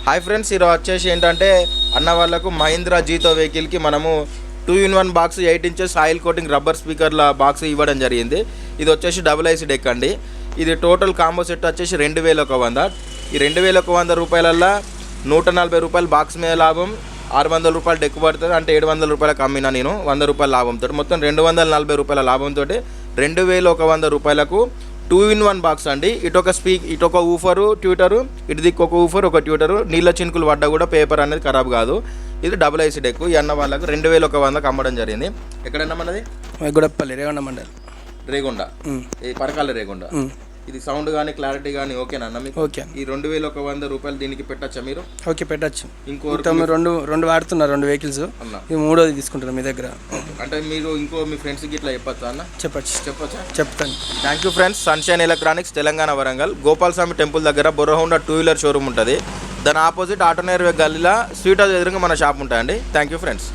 Hi friends, ఈరోజు వచ్చేసి ఏంటంటే అన్న వాళ్ళకు మహీంద్రా జీతో వెహికల్కి మనము 2-in-1 box 8 inches oil coating rubber స్పీకర్ల బాక్స్ ఇవ్వడం జరిగింది. ఇది వచ్చేసి డబుల్ ఐసీ డెక్ అండి. ఇది టోటల్ కాంబో సెట్ వచ్చేసి 2100. ఈ 2100 రూపాయలల్లో 140 రూపాయలు బాక్స్ మీద లాభం, 600 రూపాయలు డెక్ పడుతుంది. అంటే 700 రూపాయలకు అమ్మినా నేను 100 రూపాయల లాభంతో మొత్తం 240 రూపాయల లాభంతో 2100 రూపాయలకు 2-in-1 బాక్స్ అండి. ఇటొక ఊఫరు ట్యూటరు, ఇటు దిక్కు ఒక ఊఫర్ ఒక ట్యూటరు. నీళ్ళ చినుకులు పడ్డా కూడా పేపర్ అనేది ఖరాబ్ కాదు. ఇది డబుల్ ఐసీ డెక్. ఈ అన్న వాళ్ళకు 2100కు అమ్మడం జరిగింది. ఎక్కడన్నా మనది గుడప్పల్లి రేగొండ మండలి రేగొండ, ఈ పరకాల రేగొండ. ఇది సౌండ్ కానీ క్లారిటీ కానీ ఓకేనా అన్న మీకు? ఓకే. ఈ 2100 రూపాయలు దీనికి పెట్టచ్చా మీరు? ఓకే, పెట్టచ్చు. ఇంకో రెండు వాడుతున్నారు, 2 వెహికల్స్. ఇది 3వది తీసుకుంటారు మీ దగ్గర. అంటే మీరు మీ ఫ్రెండ్స్కి ఇట్లా చెప్పచ్చా అన్న? చెప్పచ్చా? చెప్తాను. Thank you friends. Sunshine electronics, Telangana, Warangal, Gopalaswamy temple దగ్గర బొర్రహోండా 2-వీలర్ షోరూమ్ ఉంటుంది. దాని ఆపోజిట్ ఆటోనేర్ గల్లీలో స్వీట్ హౌస్ ఎదురుగా మన షాప్ ఉంటాయండి. Thank you friends.